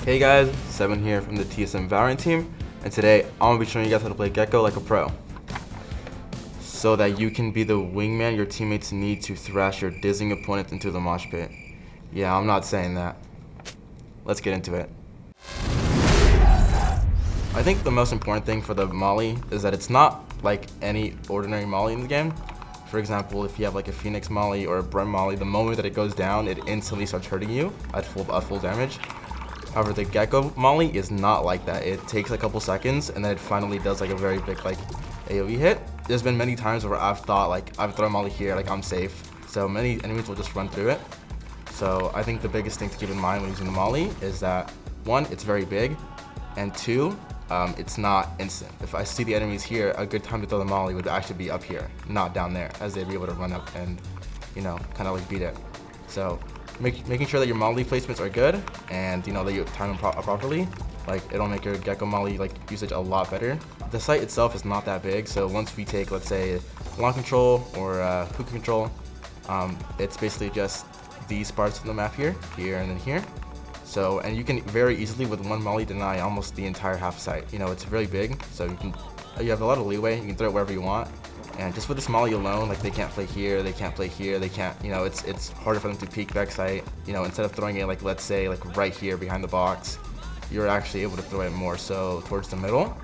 Hey guys, Seven here from the TSM VALORANT team, and today I'm going to be showing you guys how to play Gekko like a pro, so that you can be the wingman your teammates need to thrash your dizzying opponent into the mosh pit. Yeah, I'm not saying that. Let's get into it. I think the most important thing for the molly is that it's not like any ordinary molly in the game. For example, if you have like a Phoenix molly or a Brim molly, the moment that it goes down, it instantly starts hurting you at full damage. However, the Gekko molly is not like that. It takes a couple seconds and then it finally does like a very big like AoE hit. There's been many times where I've thought like I've thrown a molly here, like I'm safe. So many enemies will just run through it. So I think the biggest thing to keep in mind when using the molly is that one, it's very big, and two, it's not instant. If I see the enemies here, a good time to throw the molly would actually be up here, not down there, as they'd be able to run up and, you know, kind of like beat it. So making sure that your molly placements are good and you know that you time them properly, like it'll make your Gekko molly like usage a lot better. The site itself is not that big, so once we take, let's say, launch control or hook control, it's basically just these parts of the map here, and then here. So, and you can very easily with one molly deny almost the entire half site. You know, it's really big, so you have a lot of leeway. You can throw it wherever you want. And just with this molly alone, like they can't play here, they can't play here, they can't, you know, it's harder for them to peek backside. You know, instead of throwing it like, let's say, like right here behind the box, you're actually able to throw it more so towards the middle,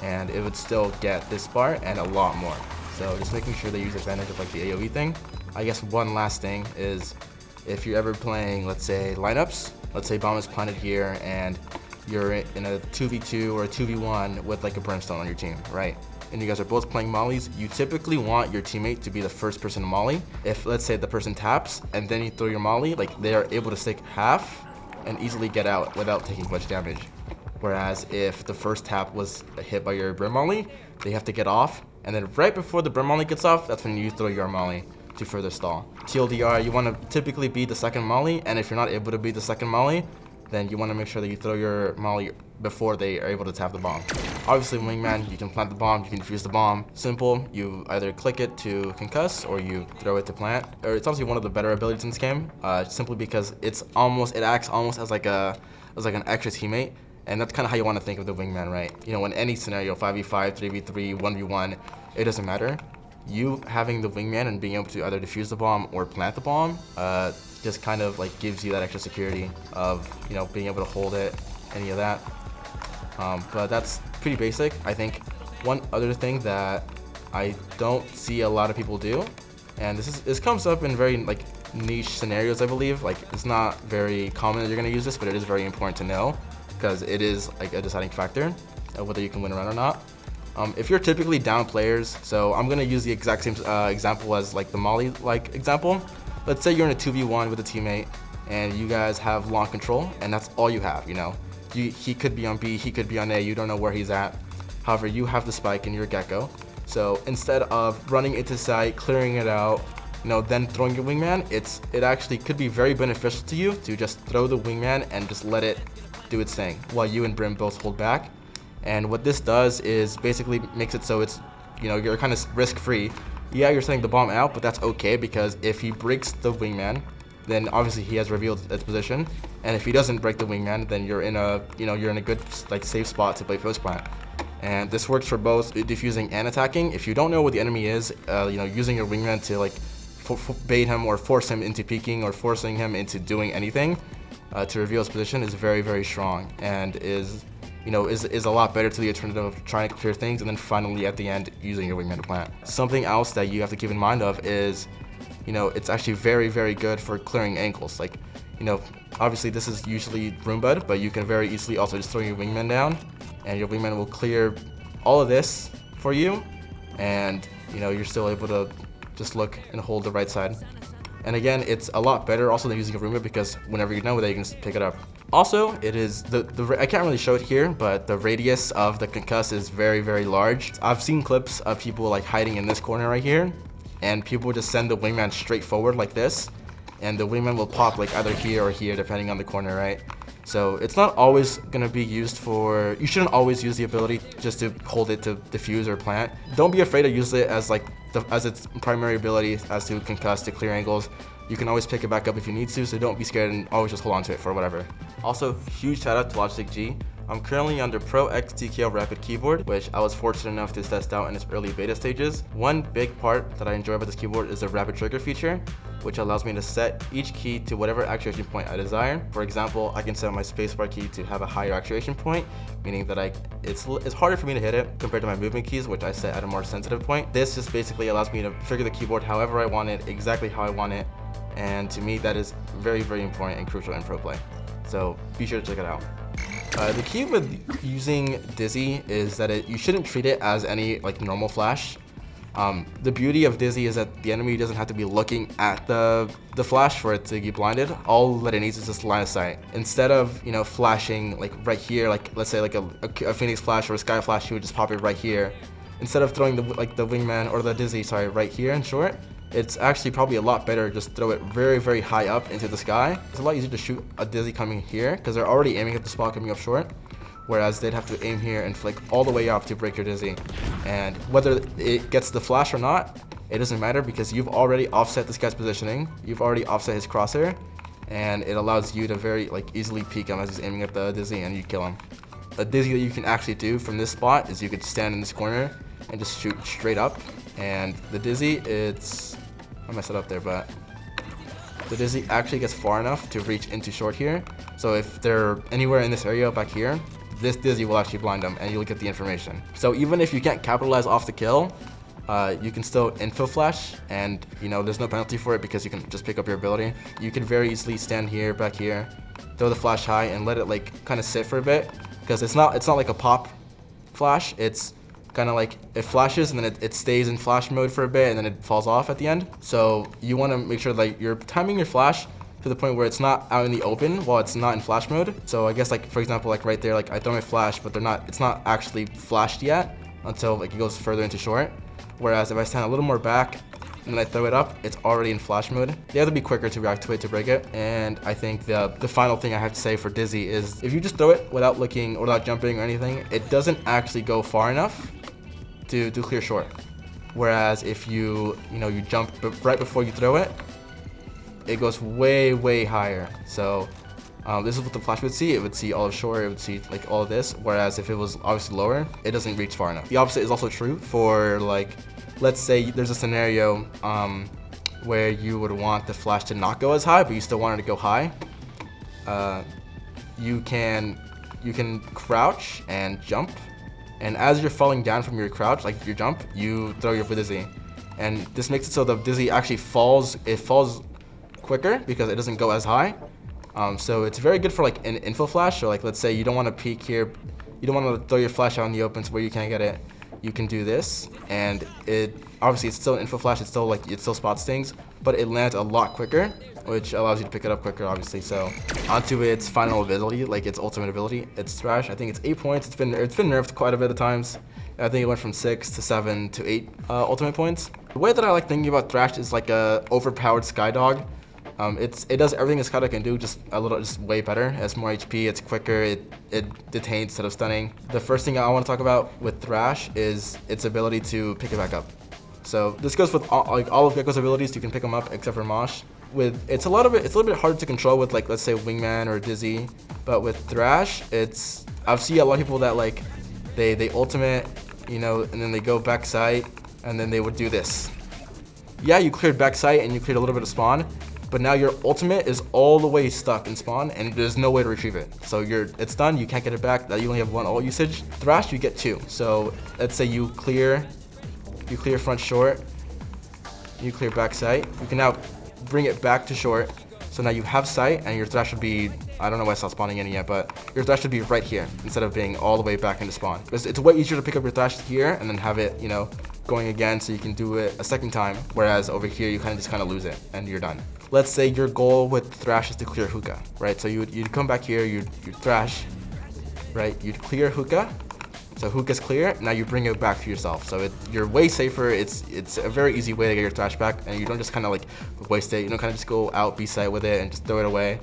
and it would still get this bar and a lot more. So just making sure they use advantage of like the AoE thing. I guess one last thing is if you're ever playing, let's say, lineups, let's say bomb is planted here and you're in a 2v2 or a 2v1 with like a brimstone on your team, right? And you guys are both playing mollies, you typically want your teammate to be the first person to molly. If, let's say, the person taps and then you throw your molly, like they are able to stick half and easily get out without taking much damage. Whereas if the first tap was hit by your brim molly, they have to get off, and then right before the brim molly gets off, that's when you throw your molly to further stall. TLDR, you want to typically be the second molly, and if you're not able to be the second molly, then you want to make sure that you throw your molly before they are able to tap the bomb. Obviously, Wingman, you can plant the bomb, you can defuse the bomb. Simple, you either click it to concuss or you throw it to plant. Or it's obviously one of the better abilities in this game, simply because it acts almost as like an extra teammate, and that's kind of how you want to think of the Wingman, right? You know, in any scenario, 5v5, 3v3, 1v1, it doesn't matter. You having the Wingman and being able to either defuse the bomb or plant the bomb just kind of like gives you that extra security of, you know, being able to hold it, any of that. But that's pretty basic. I think one other thing that I don't see a lot of people do, and this comes up in very like niche scenarios, I believe. Like it's not very common that you're gonna use this, but it is very important to know because it is like a deciding factor of whether you can win a round or not. If you're typically down players, so I'm gonna use the exact same example as like the molly like example. Let's say you're in a 2v1 with a teammate and you guys have launch control and that's all you have, you know. He could be on B, he could be on A, you don't know where he's at. However, you have the spike and you're Gekko. So instead of running into site, clearing it out, you know, then throwing your Wingman, it actually could be very beneficial to you to just throw the Wingman and just let it do its thing while you and Brim both hold back. And what this does is basically makes it so it's, you know, you're kind of risk-free. Yeah, you're setting the bomb out, but that's okay because if he breaks the Wingman, then obviously he has revealed its position. And if he doesn't break the Wingman, then you're in a good like safe spot to play post plant. And this works for both defusing and attacking. If you don't know what the enemy is, you know, using your Wingman to like bait him or force him into peeking or forcing him into doing anything to reveal his position is very, very strong and is a lot better to the alternative of trying to clear things and then finally at the end using your Wingman to plant. Something else that you have to keep in mind of is, you know, it's actually very, very good for clearing angles. Like, you know, obviously this is usually room bud, but you can very easily also just throw your Wingman down and your Wingman will clear all of this for you, and you know, you're still able to just look and hold the right side. And again, it's a lot better also than using a room bud because whenever you know that, you can just pick it up. Also, it is I can't really show it here, but the radius of the concuss is very, very large. I've seen clips of people like hiding in this corner right here, and people just send the Wingman straight forward like this, and the Wingman will pop like either here or here depending on the corner, right? So it's not always gonna be used for, you shouldn't always use the ability just to hold it to defuse or plant. Don't be afraid to use it as like as its primary ability as to concuss, to clear angles. You can always pick it back up if you need to, so don't be scared and always just hold on to it for whatever. Also, huge shout out to Logitech G. I'm currently on the PRO X TKL RAPID keyboard, which I was fortunate enough to test out in its early beta stages. One big part that I enjoy about this keyboard is the rapid trigger feature, which allows me to set each key to whatever actuation point I desire. For example, I can set my spacebar key to have a higher actuation point, meaning that it's harder for me to hit it compared to my movement keys, which I set at a more sensitive point. This just basically allows me to figure the keyboard however I want it, exactly how I want it, and to me that is very, very important and crucial in pro play. So be sure to check it out. The key with using Dizzy is that you shouldn't treat it as any like normal flash. The beauty of Dizzy is that the enemy doesn't have to be looking at the flash for it to get blinded. All that it needs is just line of sight. Instead of flashing like right here, like let's say like a Phoenix flash or a Sky flash, you would just pop it right here. Instead of throwing the Wingman or the Dizzy, right here in short, it's actually probably a lot better to just throw it very, very high up into the sky. It's a lot easier to shoot a Dizzy coming here because they're already aiming at the spot coming up short, whereas they'd have to aim here and flick all the way up to break your Dizzy. And whether it gets the flash or not, it doesn't matter because you've already offset this guy's positioning, you've already offset his crosshair, and it allows you to very easily peek him as he's aiming at the Dizzy and you kill him. A Dizzy that you can actually do from this spot is you could stand in this corner and just shoot straight up. And the Dizzy, I messed it up there, but the Dizzy actually gets far enough to reach into short here. So if they're anywhere in this area back here, this Dizzy will actually blind them and you'll get the information. So even if you can't capitalize off the kill, you can still info flash, and there's no penalty for it because you can just pick up your ability. You can very easily stand here, back here, throw the flash high and let it kind of sit for a bit, because it's not like a pop flash. It's kind of like it flashes and then it stays in flash mode for a bit and then it falls off at the end. So you want to make sure that you're timing your flash to the point where it's not out in the open while it's not in flash mode. So I guess for example, right there, I throw my flash, but it's not actually flashed yet until it goes further into short. Whereas if I stand a little more back and then I throw it up, it's already in flash mode. You have to be quicker to react to it to break it. And I think the final thing I have to say for Dizzy is if you just throw it without looking or without jumping or anything, it doesn't actually go far enough to clear short. Whereas if you jump right before you throw it, it goes way, way higher. So this is what the flash would see. It would see all of short, it would see all of this. Whereas if it was obviously lower, it doesn't reach far enough. The opposite is also true for let's say there's a scenario where you would want the flash to not go as high, but you still want it to go high. You can crouch and jump. And as you're falling down from your crouch, your jump, you throw your Dizzy. And this makes it so the Dizzy actually falls quicker because it doesn't go as high. So it's very good for an info flash. So let's say you don't want to peek here, you don't want to throw your flash out in the open where you can't get it. You can do this, and obviously it's still an info flash, it still spots things, but it lands a lot quicker, which allows you to pick it up quicker, obviously. So onto its final ability, its ultimate ability, it's Thrash. I think it's 8 points. It's been nerfed quite a bit of times. I think it went from 6 to 7 to 8 ultimate points. The way that I like thinking about Thrash is like a overpowered Skydog. It does everything a Skydog can do, just way better. It has more HP, it's quicker, it detains instead of stunning. The first thing I want to talk about with Thrash is its ability to pick it back up. So this goes with all of Gekko's abilities. You can pick them up except for Mosh. It's a little bit harder to control with let's say Wingman or Dizzy, but with Thrash, I've seen a lot of people that they ultimate, and then they go back sight, and then they would do this. Yeah, you cleared back sight and you cleared a little bit of spawn, but now your ultimate is all the way stuck in spawn and there's no way to retrieve it. So it's done, you can't get it back. Now you only have 1 ult usage. Thrash, you get 2. So let's say you clear front short, you clear back sight. You can now bring it back to short. So now you have sight and your Thrash should be, I don't know why it's not spawning in yet, but your Thrash should be right here instead of being all the way back into spawn. It's way easier to pick up your Thrash here and then have it, going again so you can do it a second time. Whereas over here, you just lose it and you're done. Let's say your goal with Thrash is to clear hookah, right? So you'd come back here, you'd Thrash, right? You'd clear hookah. So hookah's clear, now you bring it back to yourself. So you're way safer. It's a very easy way to get your Thrash back, and you don't just waste it. You don't just go out B-side with it and just throw it away.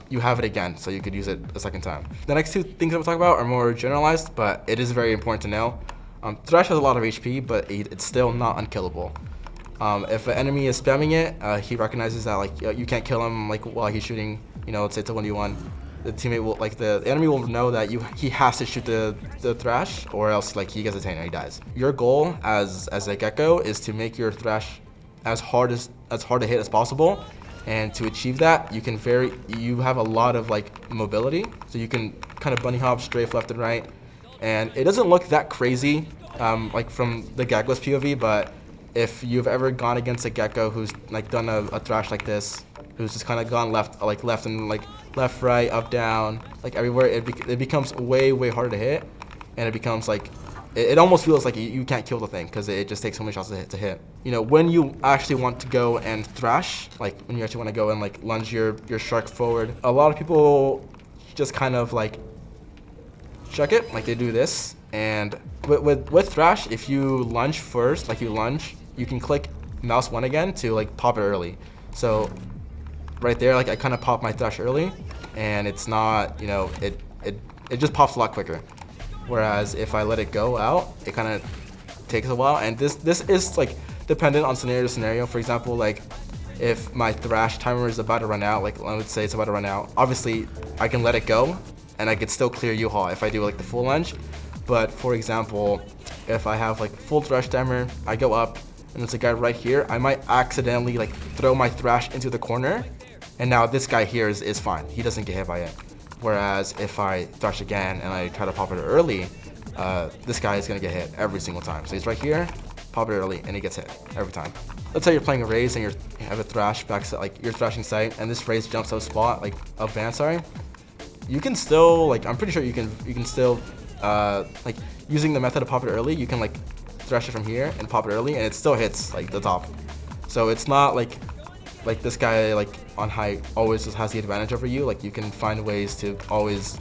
You have it again, so you could use it a second time. The next 2 things I'm gonna talk about are more generalized, but it is very important to know. Thrash has a lot of HP, but it's still not unkillable. If an enemy is spamming it, he recognizes that you can't kill him while he's shooting, let's say it's a 1v1. the teammate will, like the enemy will know that he has to shoot the Thrash, or else like he gets detained and he dies. Your goal as a Gekko is to make your Thrash as hard to hit as possible, and to achieve that, you have a lot of like mobility, so you can kind of bunny hop, strafe left and right, and it doesn't look that crazy like from the Gekko's POV, but if you've ever gone against a Gekko who's like done a Thrash like this, who's just kind of gone left and like left, right, up, down, like everywhere, it becomes way harder to hit, and it becomes like, it almost feels like you can't kill the thing because it just takes so many shots to hit. You know, when you actually want to go and Thrash, like when you actually want to go and like lunge your shark forward, a lot of people just kind of like check it, like they do this. And with Thrash, if you lunge first, like you can click mouse 1 again to like pop it early. So right there, like I kind of pop my Thrash early, and it's not, you know, it just pops a lot quicker. Whereas if I let it go out, it kind of takes a while. And this is like dependent on scenario to scenario. For example, like if my Thrash timer is about to run out, like I would say it's about to run out, obviously I can let it go and I could still clear U-Haul if I do like the full lunge. But for example, if I have like full Thrash timer, I go up and there's a guy right here, I might accidentally like throw my Thrash into the corner, and now this guy here is fine. He doesn't get hit by it. Whereas if I Thrash again and I try to pop it early, this guy is gonna get hit every single time. So he's right here, pop it early, and he gets hit every time. Let's say you're playing a Raze and you have a Thrash back, like you're thrashing site, and this Raze jumps out spot, like up van, sorry. You can still, like I'm pretty sure you can still, like using the method of pop it early, you can like Thrash it from here and pop it early, and it still hits like the top. So it's not like this guy like on height always just has the advantage over you. Like you can find ways to always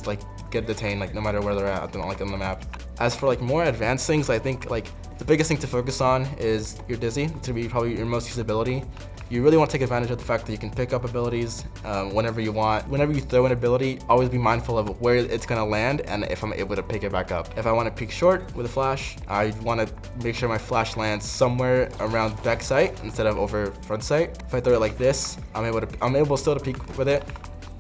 like get detained, like no matter where they're at, like on the map. As for like more advanced things, I think like the biggest thing to focus on is your dizzy to be probably your most usability. You really want to take advantage of the fact that you can pick up abilities whenever you want. Whenever you throw an ability, always be mindful of where it's going to land and if I'm able to pick it back up. If I want to peek short with a flash, I want to make sure my flash lands somewhere around back sight instead of over front sight. If I throw it like this, I'm able still to peek with it.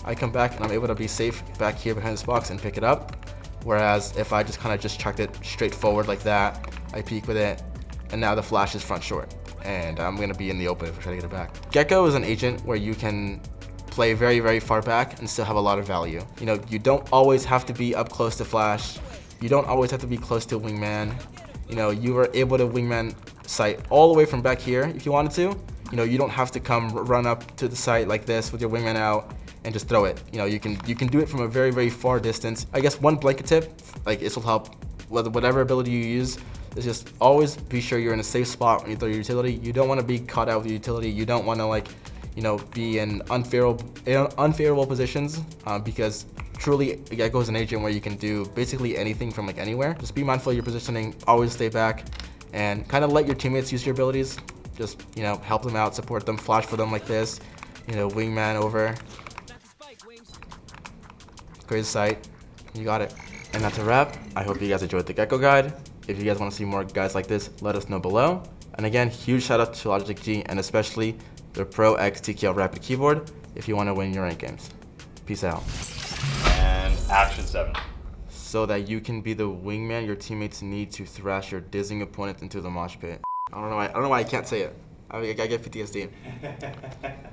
I come back and I'm able to be safe back here behind this box and pick it up. Whereas if I just kind of chucked it straight forward like that, I peek with it, and now the flash is front short, and I'm gonna be in the open if I try to get it back. Gekko is an agent where you can play very far back and still have a lot of value. You know, you don't always have to be up close to flash. You don't always have to be close to Wingman. You know, you are able to Wingman site all the way from back here if you wanted to. You know, you don't have to run up to the site like this with your Wingman out and just throw it. You know, you can do it from a very far distance. I guess one blanket tip, like this will help with whatever ability you use, is just always be sure you're in a safe spot when you throw your utility. You don't want to be caught out with your utility. You don't want to like, you know, be in unfavorable positions because truly Gekko is an agent where you can do basically anything from like anywhere. Just be mindful of your positioning, always stay back, and kind of let your teammates use your abilities. Just, you know, help them out, support them, flash for them like this, you know, Wingman over. Crazy sight, you got it. And that's a wrap. I hope you guys enjoyed the Gekko guide. If you guys want to see more guides like this, let us know below. And again, huge shout out to Logitech G and especially the PRO X TKL RAPID keyboard if you want to win your rank games. Peace out. And action 7. So that you can be the wingman your teammates need to thrash your dizzying opponent into the mosh pit. I don't know why I can't say it. I get PTSD.